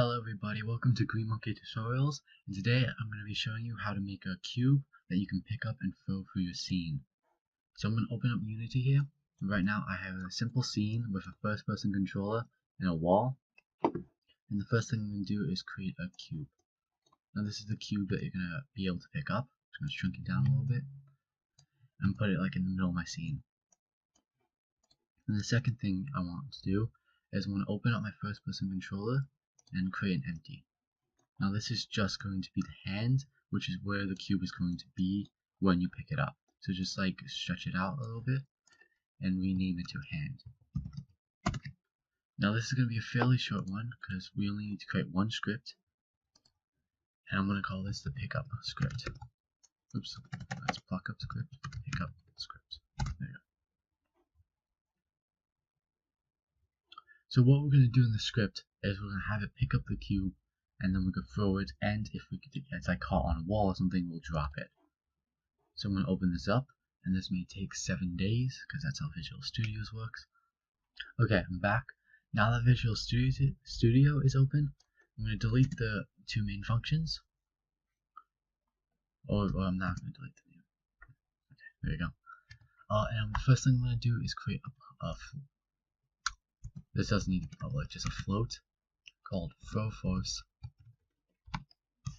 Hello everybody, welcome to GreenMonkey Tutorials, and today I'm going to be showing you how to make a cube that you can pick up and throw through your scene. So I'm going to open up Unity here. Right now I have a simple scene with a first person controller and a wall. And the first thing I'm going to do is create a cube. Now this is the cube that you're going to be able to pick up. I'm just going to shrink it down a little bit and put it like in the middle of my scene. And the second thing I want to do is I want to open up my first person controller and create an empty. Now this is just going to be the hand, which is where the cube is going to be when you pick it up. So just like stretch it out a little bit and rename it to hand. Now this is going to be a fairly short one because we only need to create one script, and I'm going to call this the pickup script. Oops, let's pluck up script, pickup script. There you go. So what we're going to do in the script is we're going to have it pick up the cube, and then we could throw it, and if it's like caught on a wall or something, we'll drop it. So I'm going to open this up, and this may take 7 days because that's how Visual Studios works. Okay, I'm back. Now that Visual Studio is open, I'm going to delete the two main functions. Or I'm not going to delete them. Okay, there you go. And the first thing I'm going to do is create this doesn't need to be public, just a float called throw force.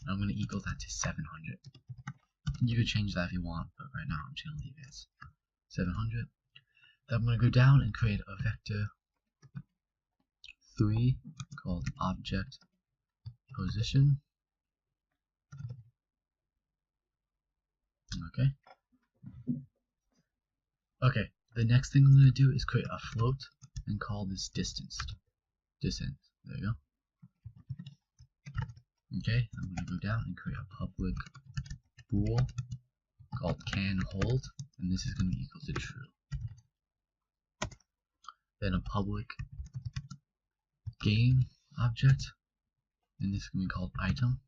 I'm going to equal that to 700. You could change that if you want, but right now I'm just going to leave it as 700. Then I'm going to go down and create a vector 3 called object position. Okay, the next thing I'm going to do is create a float and call this distance. There you go. Okay, I'm going to go down and create a public bool called can hold, and this is going to be equal to true. Then a public game object, and this is going to be called item.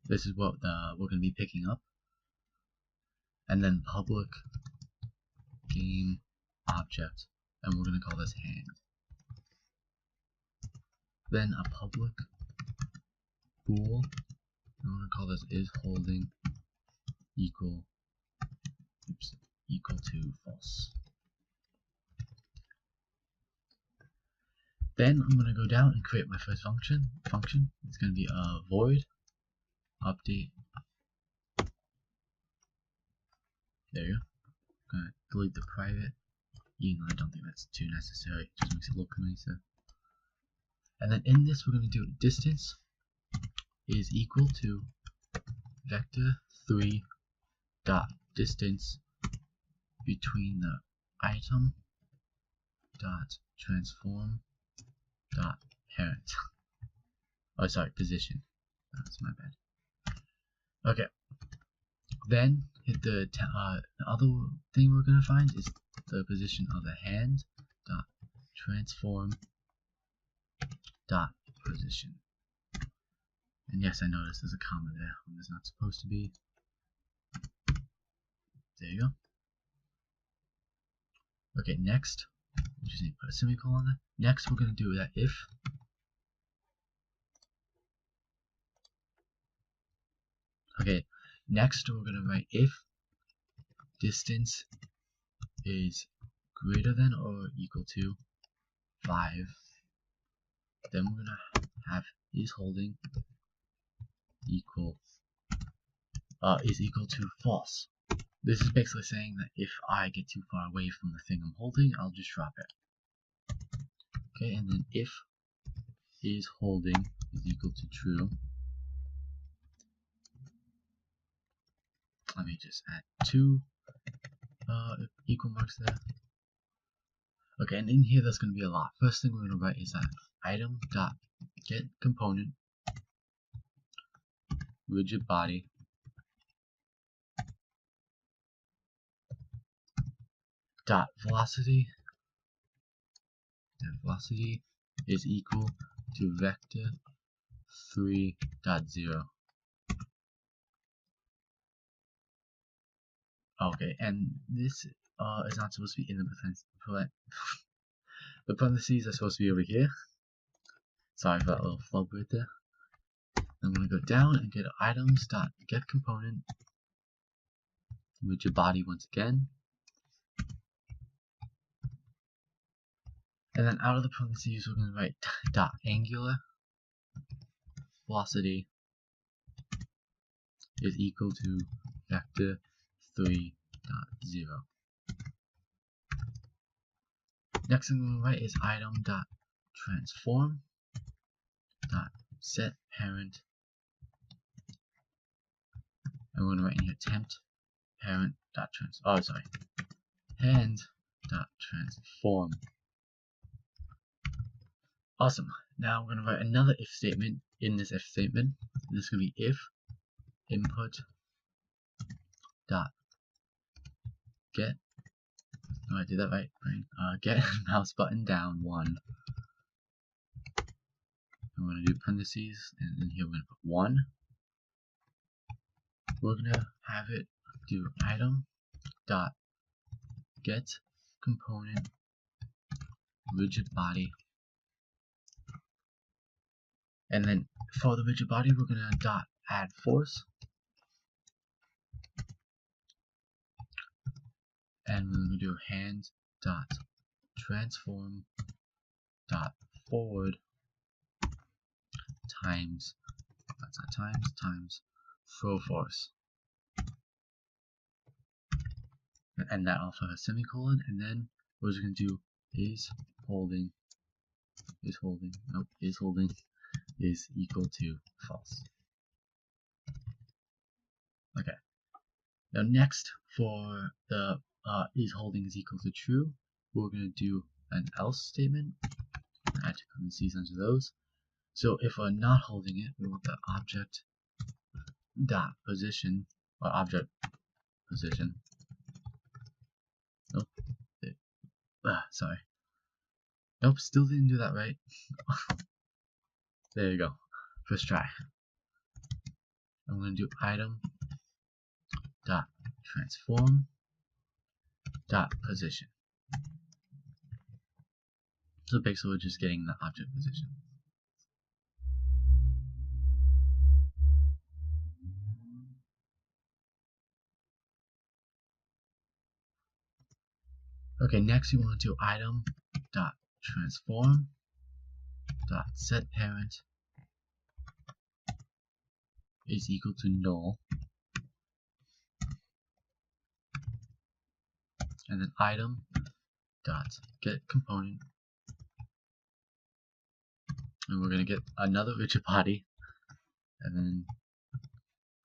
This is what we're going to be picking up. And then public game object, and we're going to call this hand. Then a public bool, and we're going to call this is holding equal to false. Then I'm going to go down and create my first function. It's going to be a void update. There you go. I'm going to delete the private, even though I don't think that's too necessary. It just makes it look nicer. And then in this, we're going to do distance is equal to vector 3 dot distance between the item dot transform dot parent. Oh, sorry, position. That's my bad. Okay. Then hit the other thing we're gonna find is the position of the hand dot transform dot position. And yes, I noticed there's a comma there when there's not supposed to be. There you go. Okay, next, we just need to put a semicolon there. Next, we're going to do that if next we're going to write if distance is greater than or equal to 5. Then we're going to have is holding is equal to false. This is basically saying that if I get too far away from the thing I'm holding, I'll just drop it. Okay, and then if is holding is equal to true. Let me just add 2 equal marks there. Okay, and in here there's going to be a lot. First thing we're going to write is that item dot get component rigid body dot velocity is equal to vector 3 dot 0. Okay, and this is not supposed to be in the the parentheses are supposed to be over here. Sorry for that little flub right there. I'm going to go down and get items dot get component widget body once again, and then out of the parentheses we're going to write dot angular velocity is equal to vector 3.0. Next thing I'm going to write is item dot transform dot set parent, and we're going to write in here tempt parent dot hand dot transform. Awesome. Now I'm going to write another if statement in this if statement. This is going to be if input dot get, oh I did that right, get mouse button down 1. I'm going to do parentheses, and then here we're going to put 1. We're going to have it do item dot get component rigid body, and then for the rigid body we're going to dot add force, and we're going to do hand dot transform dot forward times, that's not times throw force, and that off of a semicolon, and then what we're going to do is holding is equal to false. Okay. Now next, for the is holding is equal to true, we're going to do an else statement. Add two parentheses under those. So if we're not holding it, we want the object dot position, or object position. Nope. Sorry. Nope, still didn't do that right. There you go. First try. I'm going to do item dot transform dot position. So basically we're just getting the object position. Okay, next we want to do item dot transform dot set parent is equal to null, and then item dot get component, and we're going to get another rigid body, and then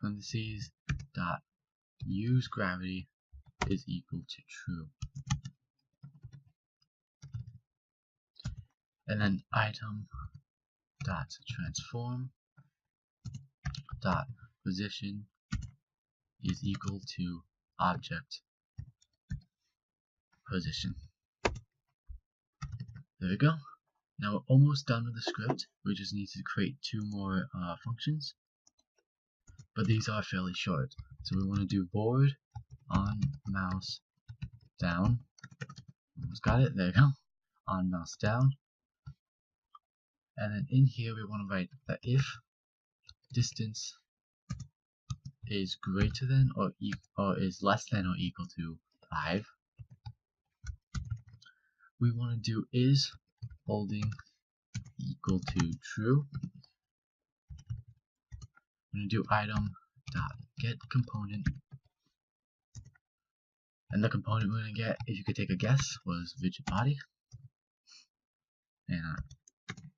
parentheses dot use gravity is equal to true, and then item dot transform dot position is equal to object position. There we go. Now we're almost done with the script. We just need to create 2 more functions, but these are fairly short. So we want to do board on mouse down. Almost got it. There you go. On mouse down. And then in here we want to write that if distance is greater than or is less than or equal to 5, we want to do is holding equal to true. We're going to do item dot get component, and the component we're going to get, if you could take a guess, was rigid body, and I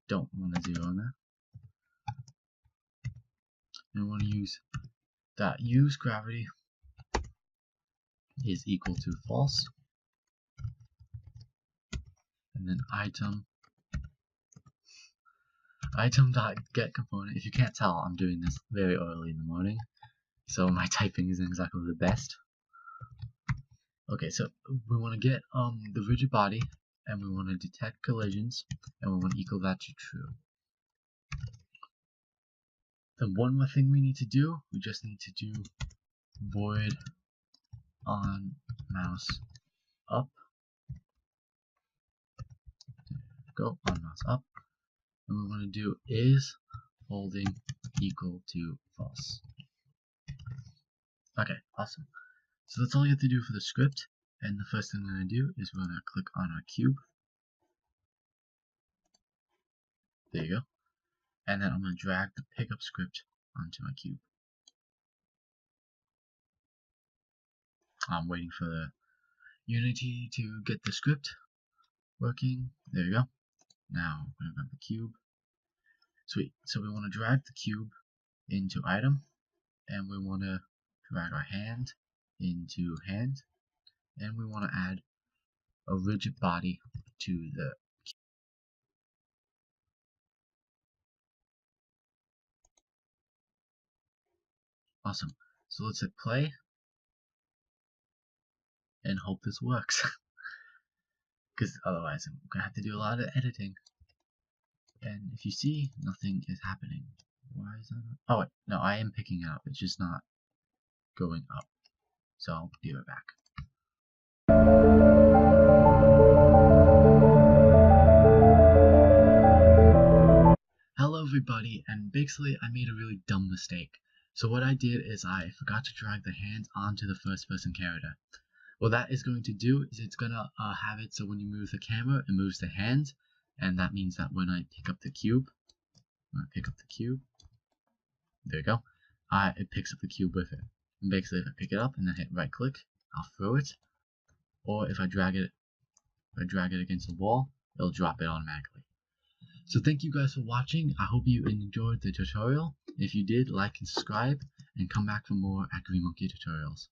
don't want a 0 in there. And we want to use dot use gravity is equal to false, and then item dot get component. If you can't tell, I'm doing this very early in the morning, so my typing isn't exactly the best. Okay, so we want to get the rigid body, and we want to detect collisions, and we want to equal that to true. Then one more thing we need to do, we just need to do void on mouse up. Go on mouse up, and we want to do is holding equal to false. Okay, awesome. So that's all you have to do for the script. And the first thing I'm going to do is we're going to click on our cube. There you go. And then I'm going to drag the pickup script onto my cube. I'm waiting for the Unity to get the script working. There you go. Now I'm going to grab the cube. Sweet. So we want to drag the cube into item, and we want to drag our hand into hand, and we want to add a rigid body to the Awesome. So let's hit play and hope this works. Because otherwise I'm going to have to do a lot of editing. And if you see, nothing is happening. Why is that not? Oh wait, no, I am picking it up. It's just not going up. So I'll be right back. Hello everybody, and basically I made a really dumb mistake. So what I did is I forgot to drag the hands onto the first person character. What that is going to do is it's going to have it so when you move the camera, it moves the hands, and that means that when I pick up the cube, there you go, it picks up the cube with it. And basically if I pick it up and then hit right click, I'll throw it, or if I drag it against the wall, it'll drop it automatically. So thank you guys for watching. I hope you enjoyed the tutorial. If you did, like and subscribe, and come back for more at GreenMonkey Tutorials.